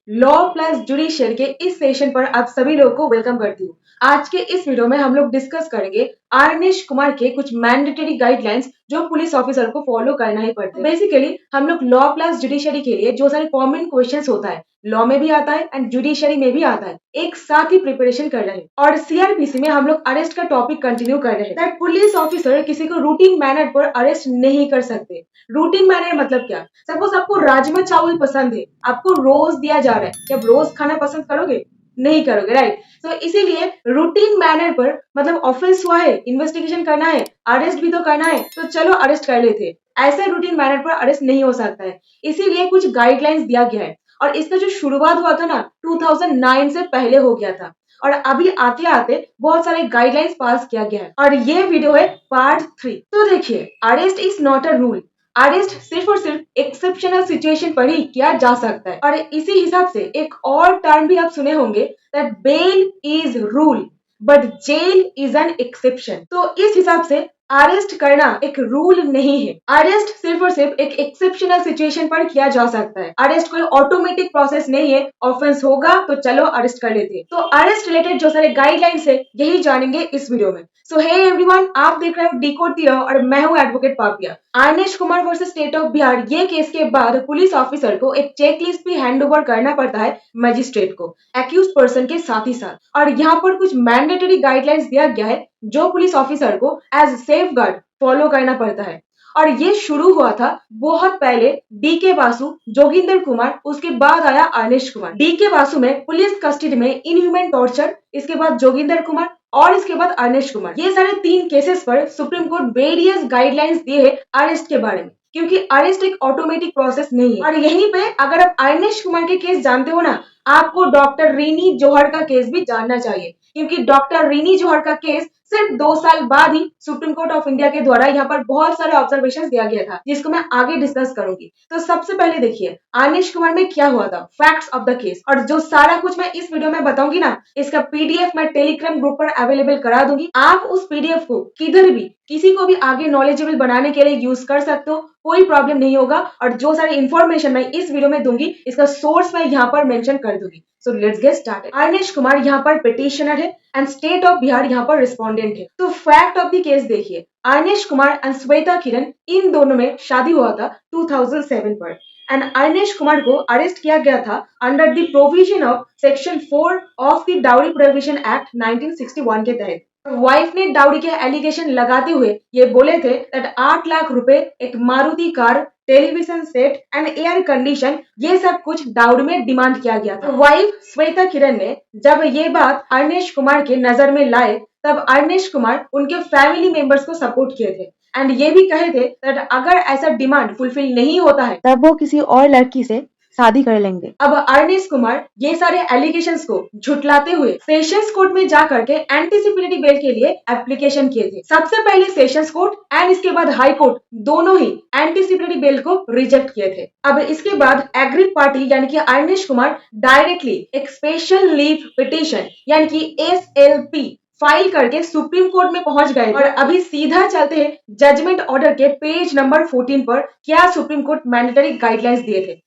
Law plus judicial के इस session पर आप सभी लोगों को वेलकम करती हूँ। आज के इस वीडियो में हम लोग डिस्कस करेंगे आर्नेश कुमार के कुछ मैंडेटरी गाइडलाइंस जो पुलिस ऑफिसर को फॉलो करना ही पड़ता है। बेसिकली हम लोग लॉ प्लस जुडिशरी के लिए जो सारे कॉमन क्वेश्चंस होता है, लॉ में भी आता है एंड जुडिशरी में भी आता है, एक साथ ही प्रिपरेशन कर रहे हैं। और सीआरपीसी में हम लोग अरेस्ट का टॉपिक कंटिन्यू कर रहे हैं दैट पुलिस ऑफिसर किसी को रूटीन मैनर पर अरेस्ट नहीं कर सकते। रूटीन मैनर मतलब क्या? सपोज आपको राजमा चावल पसंद है, आपको रोज दिया जा रहा है, क्या आप रोज खाना पसंद करोगे? नहीं करोगे, राइट? तो इसीलिए रूटीन मैनर पर मतलब ऑफेंस हुआ है, इन्वेस्टिगेशन करना है, अरेस्ट भी तो करना है, तो चलो अरेस्ट कर लेते। ऐसे रूटीन मैनर पर अरेस्ट नहीं हो सकता है, इसीलिए कुछ गाइडलाइंस दिया गया है। और इसका जो शुरुआत हुआ था ना 2009 से पहले हो गया था, और अभी आते आते बहुत सारे गाइडलाइंस पास किया गया है। और ये वीडियो है पार्ट 3। तो देखिए, arrest is not a rule. Arrest सिर्फ और सिर्फ एक्सेप्शनल सिचुएशन पर ही किया जा सकता है। और इसी हिसाब से एक और टर्म भी आप सुने होंगे that bail is rule but jail is an exception. तो इस हिसाब से अरेस्ट करना एक रूल नहीं है। अरेस्ट सिर्फ और सिर्फ एक एक्सेप्शनल सिचुएशन पर किया जा सकता है। अरेस्ट कोई ऑटोमेटिक प्रोसेस नहीं है, ऑफेंस होगा तो चलो अरेस्ट कर लेते। तो अरेस्ट रिलेटेड जो सारे गाइडलाइंस है यही जानेंगे इस वीडियो में। सो हे एवरीवन, आप देख रहे हो डिकोड द लॉ और मैं हूं advocate Papiya. Arnesh Kumar versus state of Bihar, ये केस के बाद पुलिस ऑफिसर को एक चेकलिस्ट भी हैंड ओवर करना पड़ता है मजिस्ट्रेट को, एक्यूज पर्सन के साथ ही साथ। और यहाँ पर कुछ मैंडेटरी गाइडलाइंस दिया गया है जो पुलिस ऑफिसर को एज सेफगार्ड फॉलो करना पड़ता है। और ये शुरू हुआ था बहुत पहले डीके बासु, जोगिंदर कुमार, उसके बाद आया आर्नेश कुमार। डीके बासु में पुलिस कस्टडी में इनह्यूमन टॉर्चर, इसके बाद जोगिंदर कुमार और इसके बाद आर्नेश कुमार। ये सारे 3 केसेस पर सुप्रीम कोर्ट वेरियस गाइडलाइंस दिए है अरेस्ट के बारे में, क्योंकि अरेस्ट एक ऑटोमेटिक प्रोसेस नहीं है। और यहीं पे अगर आप आर्नेश कुमार के केस जानते हो ना, आपको डॉक्टर रीनी जोहर का केस भी जानना चाहिए, क्योंकि डॉक्टर रीनी जोहर का केस सिर्फ 2 साल बाद ही सुप्रीम कोर्ट ऑफ इंडिया के द्वारा यहाँ पर बहुत सारे ऑब्जर्वेशन दिया गया था, जिसको मैं आगे डिस्कस करूंगी। तो सबसे पहले देखिए आर्नेश कुमार में क्या हुआ था, फैक्ट्स ऑफ द केस। और जो सारा कुछ मैं इस वीडियो में बताऊंगी ना, इसका पीडीएफ मैं टेलीग्राम ग्रुप पर अवेलेबल करा दूंगी। आप उस पीडीएफ को किधर भी किसी को भी आगे नॉलेजेबल बनाने के लिए यूज कर सकते हो, कोई प्रॉब्लम नहीं होगा। और जो सारी इंफॉर्मेशन मैं इस वीडियो में दूंगी, इसका सोर्स मैं यहाँ पर मेंशन कर दूंगी। So let's get started. Arnesh Kumar यहाँ पर पिटिशनर है एंड स्टेट ऑफ बिहार यहाँ पर रिस्पोंडेंट है। तो फैक्ट ऑफ द केस देखिए, आर्नेश कुमार एंड श्वेता किरण, इन दोनों में शादी हुआ था 2007 पर। एंड आर्नेश कुमार को अरेस्ट किया गया था under the provision of section 4 of the dowry prohibition act 1961 के तहत। वाइफ ने डाउरी के एलिगेशन लगाते हुए ये बोले थे दैट 8 लाख रुपए, एक Maruti car, television set and air condition, ये सब कुछ डाउरी में डिमांड किया गया था। वाइफ श्वेता किरण ने जब ये बात आर्नेश कुमार के नजर में लाए, तब आर्नेश कुमार उनके फैमिली मेंबर्स को सपोर्ट किए थे एंड ये भी कहे थे दैट अगर ऐसा डिमांड फुलफिल नहीं होता है तब वो किसी और लड़की से शादी कर लेंगे। अब आर्नेश कुमार ये सारे एलिगेशंस को झुटलाते हुए सेशंस कोर्ट में जाकर के एंटीसिपेटरी बेल के लिए एप्लीकेशन किए थे। सबसे पहले सेशंस कोर्ट एंड इसके बाद हाई कोर्ट दोनों ही एंटीसिपेटरी बेल को रिजेक्ट किए थे। अब इसके बाद एग्रीड पार्टी यानी कि आर्नेश कुमार डायरेक्टली एक स्पेशल लीव पिटीशन यानी कि SLP फाइल करके सुप्रीम कोर्ट में पहुंच गए। और अभी सीधा चलते हैं जजमेंट ऑर्डर के पेज नंबर 14 पर, क्या सुप्रीम कोर्ट मैंडेटरी गाइडलाइंस दिए थे।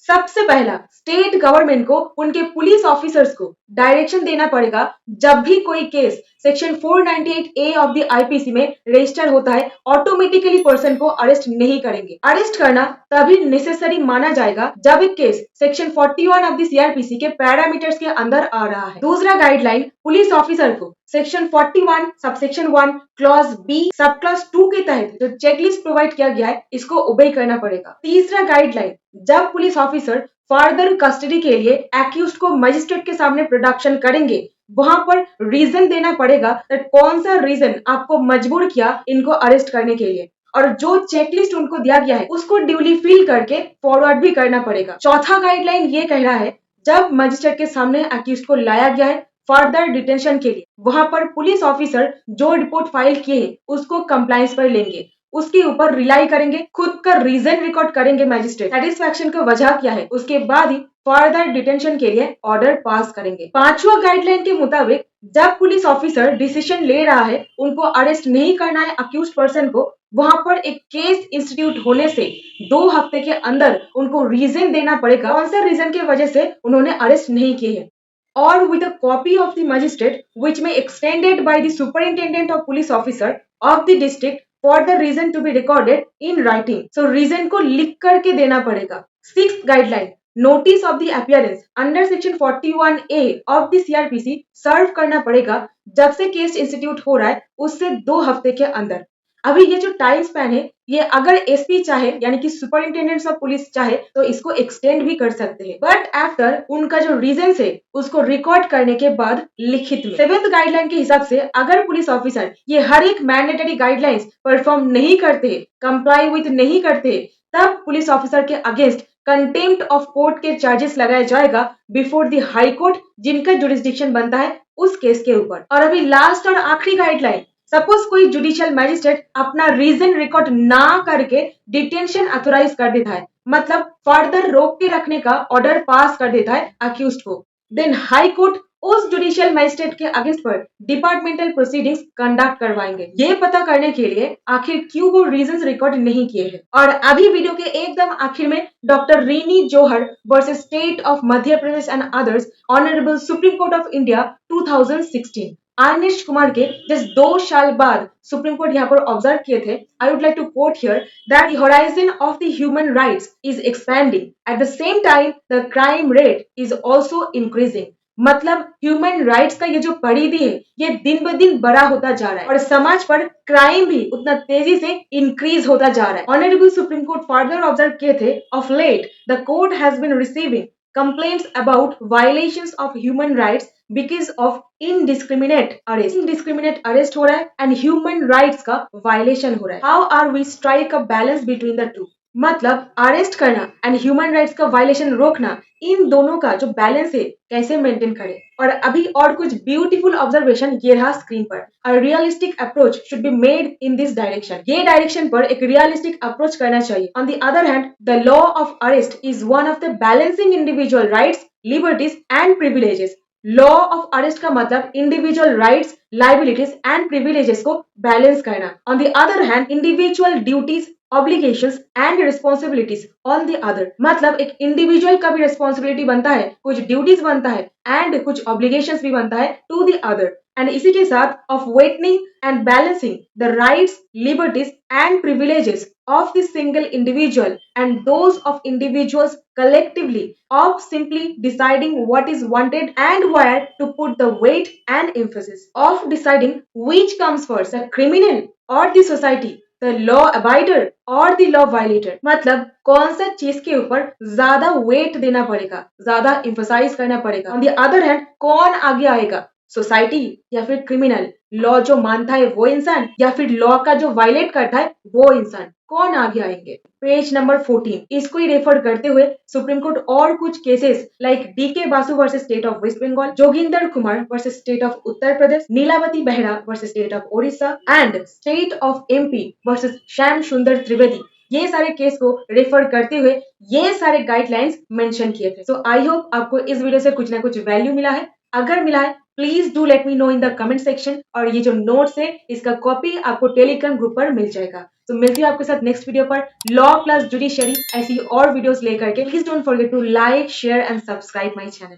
सबसे पहला, स्टेट गवर्नमेंट को उनके पुलिस ऑफिसर्स को डायरेक्शन देना पड़ेगा जब भी कोई case section 498A of the IPC में रजिस्टर होता है, ऑटोमेटिकली पर्सन को अरेस्ट नहीं करेंगे। अरेस्ट करना तभी नेसेसरी माना जाएगा जब एक case section 41 of the CrPC के पैरामीटर्स के अंदर आ रहा है। दूसरा गाइडलाइन, पुलिस ऑफिसर को section 41 subsection 1 clause B sub clause 2 के तहत जो चेकलिस्ट प्रोवाइड किया गया है, इसको ओबे करना पड़ेगा। तीसरा गाइडलाइन, जब पुलिस ऑफिसर फर्दर कस्टडी के लिए एक्यूज को मजिस्ट्रेट के सामने प्रोडक्शन करेंगे, वहां पर रीजन देना पड़ेगा दैट कौन सा रीजन आपको मजबूर किया इनको अरेस्ट करने के लिए, और जो चेकलिस्ट उनको दिया गया है उसको ड्यूली फिल करके फॉरवर्ड भी करना पड़ेगा। चौथा गाइडलाइन ये कह रहा है, जब मजिस्ट्रेट के सामने एक्यूज को लाया गया है फर्दर डिटेंशन के लिए, वहां पर पुलिस ऑफिसर जो रिपोर्ट फाइल किए हैं उसको कंप्लायंस पर लेंगे, उसके ऊपर रिलाई करेंगे, खुद का रीजन रिकॉर्ड करेंगे, मैजिस्ट्रेट सेटिस्फैक्शन का वजह क्या है, उसके बाद ही फर्दर डिटेंशन के लिए ऑर्डर पास करेंगे। पांचवा गाइडलाइन के मुताबिक जब पुलिस ऑफिसर डिसीजन ले रहा है उनको अरेस्ट नहीं करना है अक्यूज पर्सन को, वहां पर एक केस इंस्टीट्यूट होने से 2 हफ्ते के अंदर उनको रीजन देना पड़ेगा कौन सा रीजन की वजह से उन्होंने अरेस्ट नहीं किए है, or with a copy of the magistrate which may extended by the superintendent of police officer of the district for the reason to be recorded in writing. So reason को लिख करके देना पड़ेगा। Sixth guideline, notice of the appearance under section 41A of the CRPC सर्व करना पड़ेगा जब से case institute हो रहा है उससे 2 हफ्ते के अंदर। अभी ये जो टाइम स्पैन है ये अगर एसपी चाहे यानी कि सुपरिंटेंडेंट ऑफ पुलिस चाहे तो इसको एक्सटेंड भी कर सकते हैं, बट आफ्टर उनका जो रीजन है उसको रिकॉर्ड करने के बाद लिखित में। सेवेंथ गाइडलाइन के हिसाब से अगर पुलिस ऑफिसर ये हर एक मैंडेटरी गाइडलाइंस परफॉर्म नहीं करते, कंप्लाई विथ नहीं करते, तब पुलिस ऑफिसर के अगेंस्ट कंटेम्प्ट ऑफ कोर्ट के चार्जेस लगाया जाएगा बिफोर द हाई कोर्ट जिनका जुरिस्डिक्शन बनता है उस केस के ऊपर। और अभी लास्ट और आखिरी गाइडलाइन, सपोज कोई जुडिशियल मैजिस्ट्रेट अपना रीजन रिकॉर्ड ना करके डिटेंशन अथोराइज कर देता है, मतलब फर्दर रोक के रखने का ऑर्डर पास कर देता है अक्यूज्ड को, देन हाई कोर्ट उस जुडिशियल मैजिस्ट्रेट के अगेंस्ट पर डिपार्टमेंटल प्रोसीडिंग्स कंडक्ट करवाएंगे, ये पता करने के लिए आखिर क्यों वो रीजंस रिकॉर्ड नहीं किए हैं। और अभी वीडियो के एकदम आखिर में doctor Rini Johar versus state of Madhya Pradesh and others honourable Supreme Court of India 2016 Arnesh Kumar के जस्ट 2 साल बाद सुप्रीम कोर्ट यहाँ पर ऑब्जर्व किए थे। I would like to quote here that the horizon of the human rights is expanding at the same time the crime rate is also increasing. मतलब human rights का ये जो परिधि है ये दिन ब दिन बड़ा होता जा रहा है और समाज पर क्राइम भी उतना तेजी से इंक्रीज होता जा रहा है। Honourable Supreme Court further observe किए थे of late the court has been receiving complaints about violations of human rights because of indiscriminate arrest. Indiscriminate arrest हो रहा है and human rights का violation हो रहा है। How are we strike a balance between the two? मतलब arrest करना and human rights का वायलेशन रोकना, इन दोनों का जो बैलेंस है कैसे मेंटेन करें। और अभी और कुछ ब्यूटीफुल ऑब्जर्वेशन ये रहा स्क्रीन पर। A realistic approach should be made in this direction, ये डायरेक्शन पर एक रियलिस्टिक अप्रोच करना चाहिए। On the other hand the law of arrest is one of the balancing individual rights, liberties and privileges. Law of arrest का मतलब individual rights, liabilities and privileges को balance करना। On the other hand individual duties, obligations and responsibilities on the other, मतलब एक individual का भी responsibility बनता है, कुछ ड्यूटीज बनता है एंड कुछ ऑब्लिगेशंस भी बनता है टू द अदर। एंड इसी के साथ of weighting and balancing the rights, liberties and privileges of the single individual and those of individuals collectively, of simply deciding what is wanted and where to put the weight and emphasis, of deciding which comes first, the criminal or the society, the law abider और the law violator। मतलब कौन सा चीज के ऊपर ज्यादा wait देना पड़ेगा, ज्यादा emphasize करना पड़ेगा। On the other hand कौन आगे आएगा, सोसाइटी या फिर क्रिमिनल, लॉ जो मानता है वो इंसान या फिर लॉ का जो वायलेट करता है वो इंसान, कौन आगे आएंगे। पेज नंबर 14 इसको ही रेफर करते हुए सुप्रीम कोर्ट और कुछ cases like D K Basu versus state of West Bengal, Joginder Kumar versus state of Uttar Pradesh, Nilabati Behera versus state of Odisha and state of MP versus Shyam Sundar Trivedi, ये सारे केस को रेफर करते हुए ये सारे गाइडलाइंस मेंशन किए थे। सो आई होप आपको इस वीडियो से कुछ ना कुछ वैल्यू मिला है। अगर मिला है please do let me know in the comment section. और ये जो नोट्स है इसका कॉपी आपको टेलीग्राम ग्रुप पर मिल जाएगा। तो मिलती हूँ आपके साथ नेक्स्ट वीडियो पर लॉ प्लस जुडिशरी ऐसी और वीडियोस लेकर के। Please don't forget to like, share and subscribe my channel.